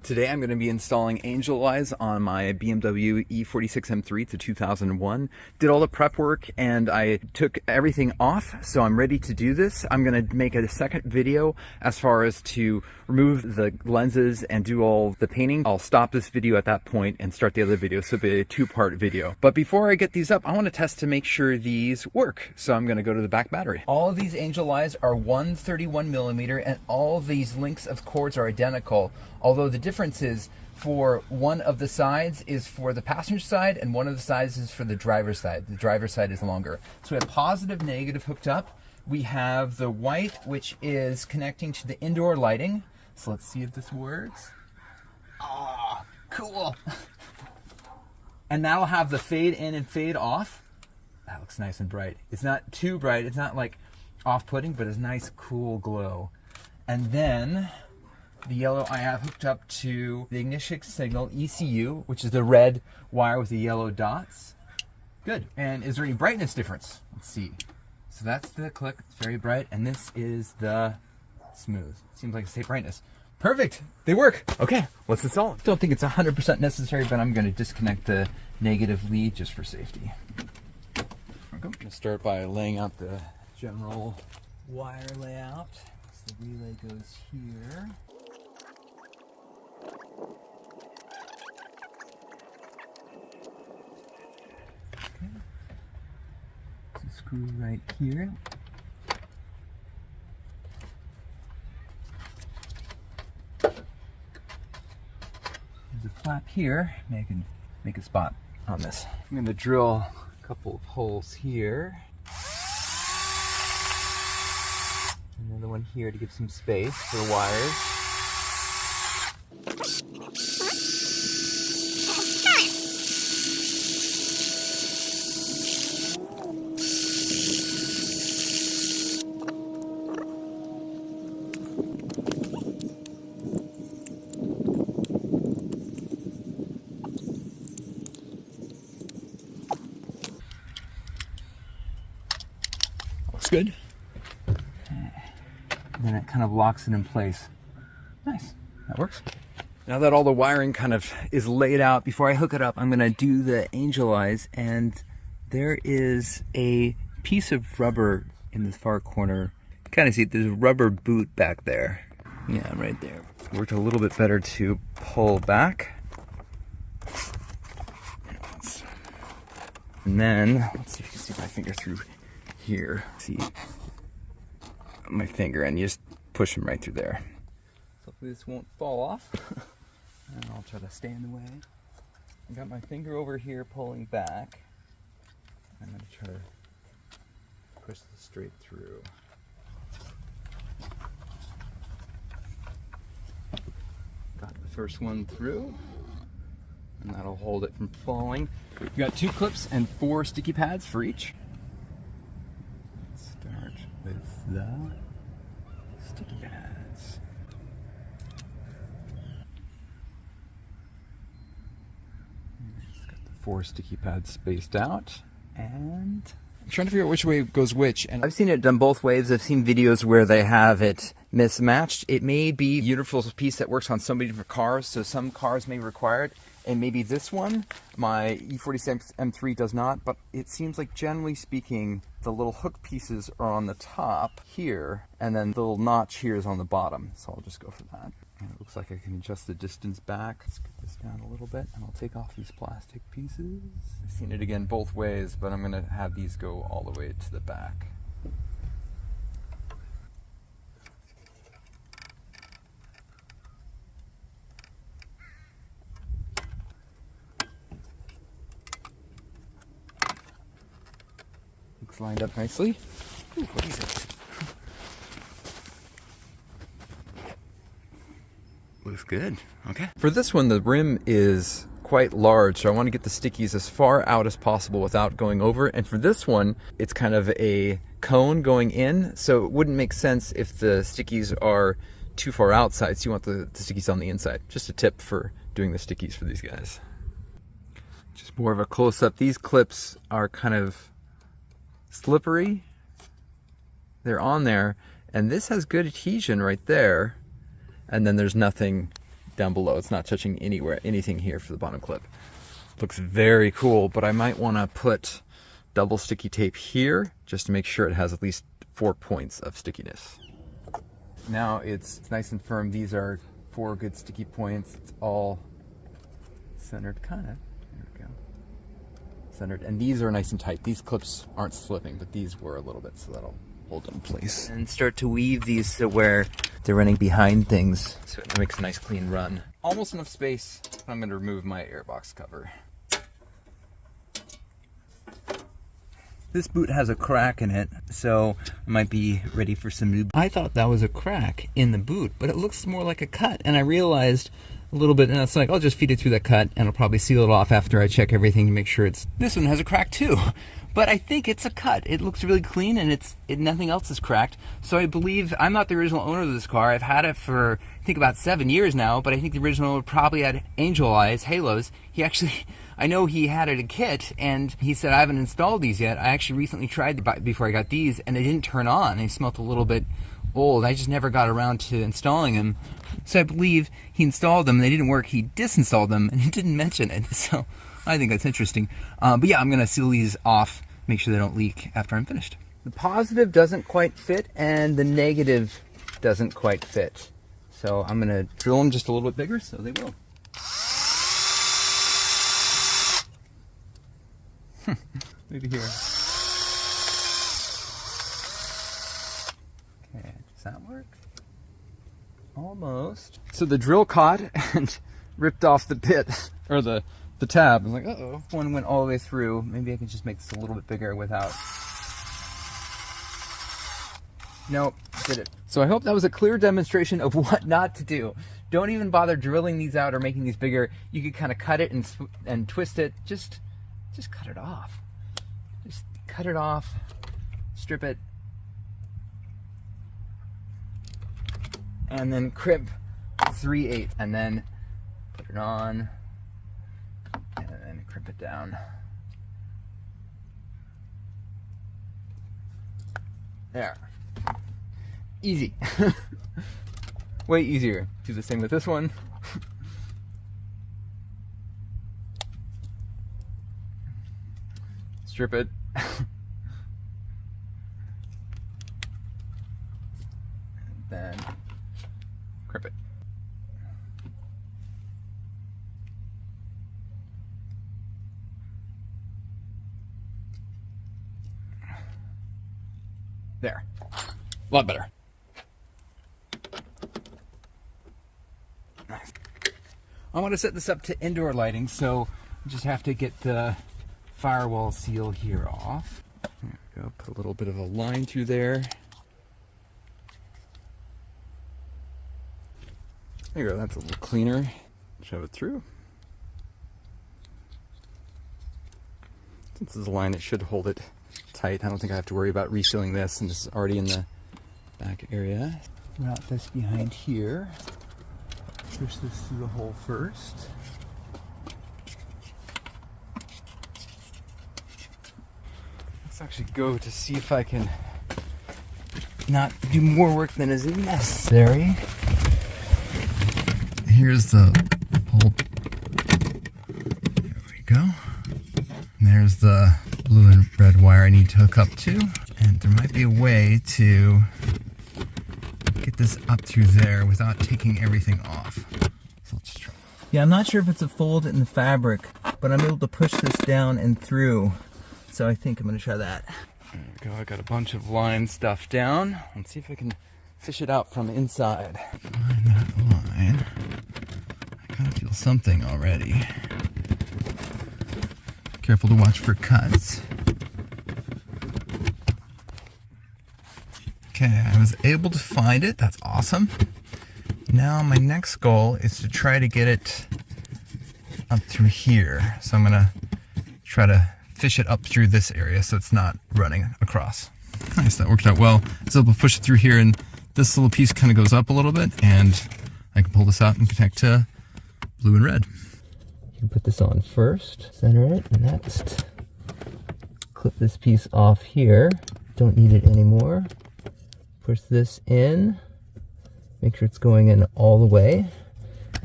Today I'm going to be installing angel eyes on my BMW E46 M3. It's a 2001. Did all the prep work and I took everything off, so I'm ready to do this. I'm going to make a second video as far as to remove the lenses and do all the painting. I'll stop this video at that point and start the other video, so it'll be a two-part video. But before I get these up, I want to test to make sure these work. So I'm going to go to the back battery. All of these angel eyes are 131mm and all of these lengths of cords are identical, although the difference is for one of the sides is for the passenger side and one of the sides is for the driver's side. The driver's side is longer. So we have positive, negative hooked up. We have the white, which is connecting to the indoor lighting. So let's see if this works. Ah, cool. And that'll have the fade in and fade off. That looks nice and bright. It's not too bright. It's not like off-putting, but it's nice, cool glow. And then the yellow I have hooked up to the ignition signal ECU, which is the red wire with the yellow dots. Good. And is there any brightness difference? Let's see. So that's the click. It's very bright. And this is the smooth. Seems like it's safe brightness. Perfect. They work. Okay, let's install it. Don't think it's 100% necessary, but I'm going to disconnect the negative lead just for safety. I'm going to start by laying out the general wire layout. So the relay goes here. Screw right here. There's a flap here. I can make a spot on this. I'm going to drill a couple of holes here. Another one here to give some space for the wires. Good. And then it kind of locks it in place. Nice. That works. Now that all the wiring kind of is laid out, before I hook it up, I'm going to do the angel eyes, and there is a piece of rubber in the far corner. You kind of see there's a rubber boot back there. Yeah, right there. Worked a little bit better to pull back. And then, let's see if you can see my finger through here. See my finger, and you just push them right through there. So hopefully this won't fall off. And I'll try to stay in the way. I got my finger over here pulling back. I'm going to try to push this straight through. Got the first one through, and that'll hold it from falling. We've got 2 clips and 4 sticky pads for each. With the sticky pads. Just got the 4 sticky pads spaced out, and I'm trying to figure out which way goes which. And I've seen it done both ways. I've seen videos where they have it mismatched. It may be a universal piece that works on so many different cars, so some cars may require it. And maybe this one, my E46 M3 does not, but it seems like generally speaking, the little hook pieces are on the top here, and then the little notch here is on the bottom. So I'll just go for that. And it looks like I can adjust the distance back. Let's get this down a little bit, and I'll take off these plastic pieces. I've seen it again both ways, but I'm gonna have these go all the way to the back. Lined up nicely. Ooh, what is it? Looks good. Okay. For this one, the rim is quite large, so I want to get the stickies as far out as possible without going over. And for this one, it's kind of a cone going in, so it wouldn't make sense if the stickies are too far outside, so you want the stickies on the inside. Just a tip for doing the stickies for these guys. Just more of a close-up. These clips are kind of slippery. They're on there, and this has good adhesion right there, and then there's nothing down below. It's not touching anything here for the bottom clip. Looks very cool, but I might want to put double sticky tape here just to make sure it has at least 4 points of stickiness. Now it's nice and firm. These are 4 good sticky points. It's all centered, kind of. There we go. Centered, and these are nice and tight. These clips aren't slipping, but these were a little bit, so that'll hold them in place. And start to weave these to where they're running behind things, so it makes a nice clean run. Almost enough space. I'm going to remove my airbox cover. This boot has a crack in it, so I might be ready for some new. I thought that was a crack in the boot, but it looks more like a cut, and I realized a little bit, and it's like, I'll just feed it through that cut, and I'll probably seal it off after I check everything to make sure it's... This one has a crack too, but I think it's a cut. It looks really clean, and nothing else is cracked, so I believe I'm not the original owner of this car. I've had it for, I think, about 7 years now, but I think the original owner probably had angel eyes, halos. He actually... I know he had it a kit, and he said, I haven't installed these yet. I actually recently tried before I got these, and they didn't turn on. They smelled a little bit old. I just never got around to installing them. So I believe he installed them, and they didn't work. He disinstalled them, and he didn't mention it. So I think that's interesting. But yeah, I'm going to seal these off, make sure they don't leak after I'm finished. The positive doesn't quite fit, and the negative doesn't quite fit. So I'm going to drill them just a little bit bigger, so they will. Maybe here. Okay, does that work? Almost. So the drill caught and ripped off the bit, or the tab. I was like, uh-oh. One went all the way through. Maybe I can just make this a little bit bigger without... Nope, did it. So I hope that was a clear demonstration of what not to do. Don't even bother drilling these out or making these bigger. You could kind of cut it and twist it. Just cut it off. Just cut it off, strip it, and then crimp 3/8, and then put it on, and then crimp it down. There. Easy. Way easier. Do the same with this one. Strip it. And then crimp it. There. A lot better. Nice. I want to set this up to indoor lighting, so I just have to get the firewall seal here off. There we go. Put a little bit of a line through there. There you go. That's a little cleaner. Shove it through. Since this is a line, it should hold it tight. I don't think I have to worry about resealing this, and this is already in the back area. Route this behind here. Push this through the hole first. Let's actually go to see if I can not do more work than is necessary. Here's the hole. There we go. And there's the blue and red wire I need to hook up to. And there might be a way to get this up through there without taking everything off. So let's try. Yeah, I'm not sure if it's a fold in the fabric, but I'm able to push this down and through. So I think I'm going to try that. There we go. I got a bunch of line stuff down. Let's see if I can fish it out from inside. Find that line. I kind of feel something already. Careful to watch for cuts. Okay, I was able to find it. That's awesome. Now my next goal is to try to get it up through here. So I'm going to try to fish it up through this area so it's not running across. Nice, that worked out well. I was able to push it through here, and this little piece kind of goes up a little bit, and I can pull this out and connect to blue and red. You put this on first, center it, and next clip this piece off here. Don't need it anymore. Push this in, make sure it's going in all the way,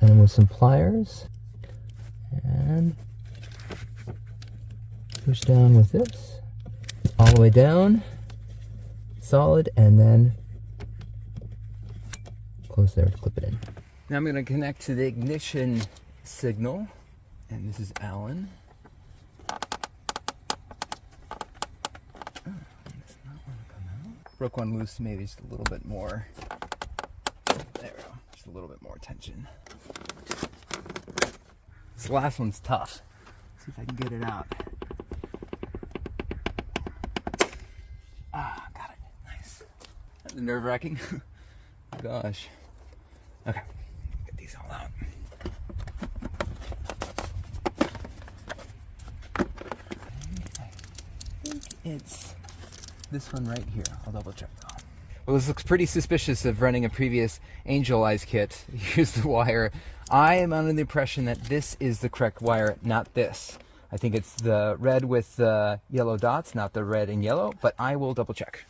and with some pliers, and push down with this, all the way down, solid, and then close there to clip it in. Now I'm going to connect to the ignition signal, and this is Alan. Broke one loose, maybe just a little bit more. There we go, just a little bit more tension. This last one's tough. Let's see if I can get it out. Ah, got it, nice. That's nerve-wracking. Gosh. Okay, get these all out. I think it's this one right here. I'll double check though. Well, this looks pretty suspicious of running a previous Angel Eyes kit. Here's the wire. I am under the impression that this is the correct wire, not this. I think it's the red with the yellow dots, not the red and yellow, but I will double check.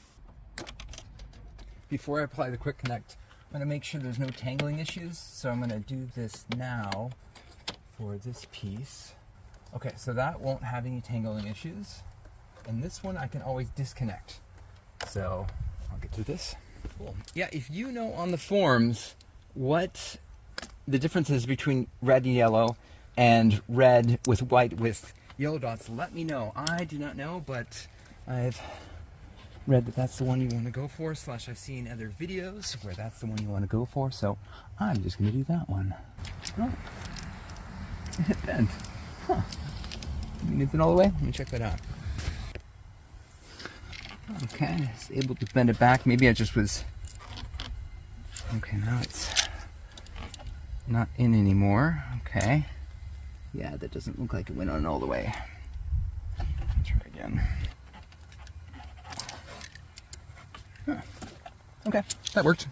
Before I apply the quick connect, I'm going to make sure there's no tangling issues, so I'm going to do this now for this piece. Okay, so that won't have any tangling issues. And this one I can always disconnect. So I'll get to this. Cool. Yeah, if you know on the forums what the difference is between red and yellow and red with white with yellow dots, let me know. I do not know, but I've read that that's the one you want to go for, / I've seen other videos where that's the one you want to go for, so I'm just going to do that one. Oh, it bent. Huh. I mean, is it all the way? Let me check that out. Okay, I was able to bend it back. Maybe I just was... Okay, now it's not in anymore. Okay. Yeah, that doesn't look like it went on all the way. Let's try again. Huh. Okay, that worked.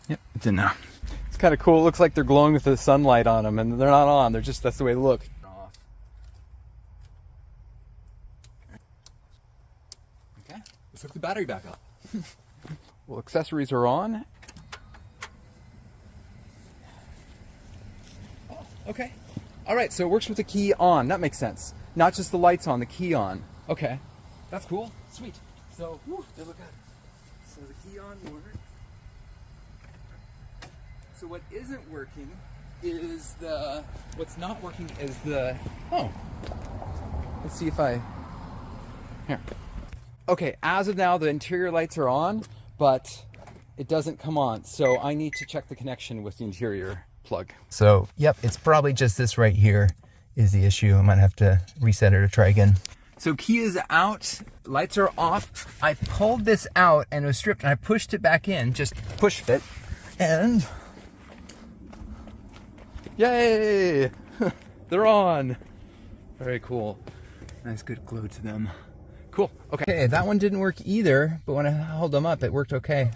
Yep, it's in now. It's kind of cool. It looks like they're glowing with the sunlight on them, and they're not on. They're just, that's the way they look. Okay, let's hook the battery back up. Well, accessories are on. Oh, okay. All right, so it works with the key on. That makes sense. Not just the lights on, the key on. Okay, that's cool. Sweet. So, whew, they look good. So the key on works. So what isn't working is the, what's not working is the, oh, let's see if I, here. Okay, as of now, the interior lights are on, but it doesn't come on. So I need to check the connection with the interior plug. So, yep, it's probably just this right here is the issue. I might have to reset it or try again. So key is out, lights are off. I pulled this out and it was stripped and I pushed it back in, just push fit, and yay, they're on. Very cool. Nice good glow to them. Cool, okay, that one didn't work either, but when I held them up, it worked okay.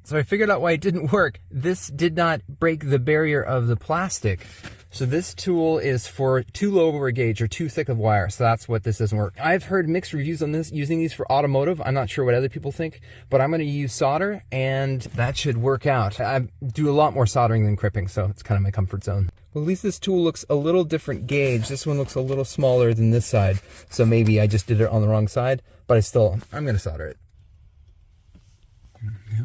So I figured out why it didn't work. This did not break the barrier of the plastic. So this tool is for too low of a gauge or too thick of wire. So that's what this doesn't work. I've heard mixed reviews on this, using these for automotive. I'm not sure what other people think, but I'm gonna use solder and that should work out. I do a lot more soldering than crimping, so it's kind of my comfort zone. Well, at least this tool looks a little different gauge. This one looks a little smaller than this side. So maybe I just did it on the wrong side, but I'm gonna solder it. Yeah.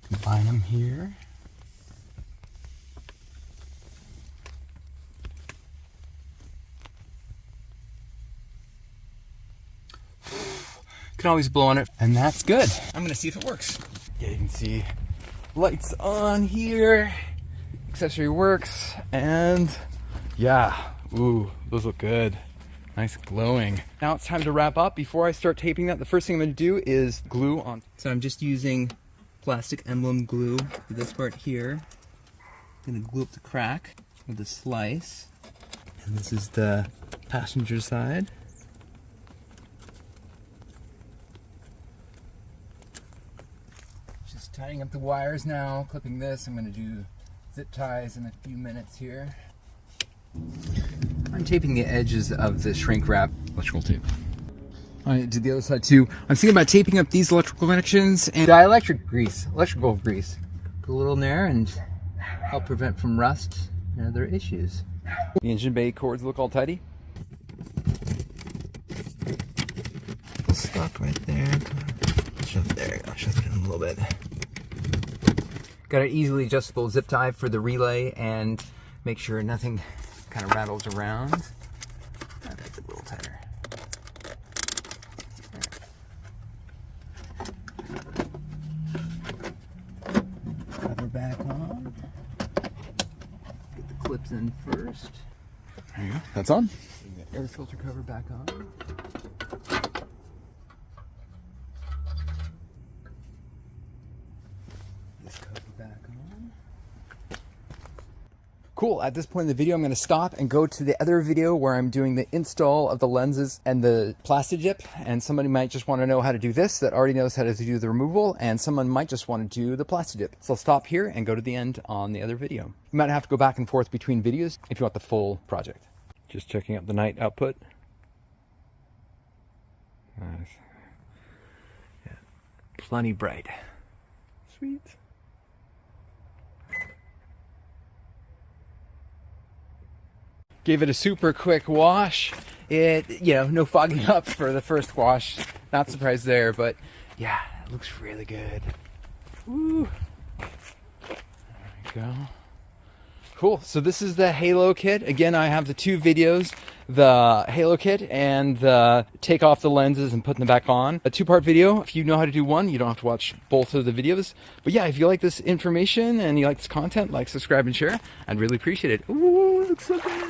Combine them here. Can always blow on it, and that's good. I'm gonna see if it works. Yeah, you can see lights on here. Accessory works, and yeah, ooh, those look good. Nice glowing. Now it's time to wrap up. Before I start taping that, the first thing I'm gonna do is glue on. So I'm just using plastic emblem glue for this part here. I'm gonna glue up the crack with a slice. And this is the passenger side. Just tying up the wires now, clipping this. I'm gonna do zip ties in a few minutes here. I'm taping the edges of the shrink wrap electrical tape. I did the other side too. I'm thinking about taping up these electrical connections and electrical grease. Put a little in there and help prevent from rust and other issues. The engine bay cords look all tidy. Stuck right there. I'll shove it in a little bit. Got an easily adjustable zip tie for the relay and make sure nothing kind of rattles around. That's a little tighter. Cover back on. Get the clips in first. There you go. That's on. Get the air filter cover back on. This cover back on. Cool, at this point in the video I'm going to stop and go to the other video where I'm doing the install of the lenses and the Plasti Dipped, and somebody might just want to know how to do this that already knows how to do the removal, and someone might just want to do the Plasti Dipped. So I'll stop here and go to the end on the other video. You might have to go back and forth between videos if you want the full project. Just checking out the night output. Nice. Yeah. Plenty bright. Sweet. Gave it a super quick wash. No fogging up for the first wash. Not surprised there, but yeah, it looks really good. Woo. There we go. Cool, so this is the Halo kit. Again, I have the two videos, the Halo kit and the take off the lenses and putting them back on. A two-part video. If you know how to do one, you don't have to watch both of the videos. But yeah, if you like this information and you like this content, like, subscribe, and share. I'd really appreciate it. Ooh, it looks so good.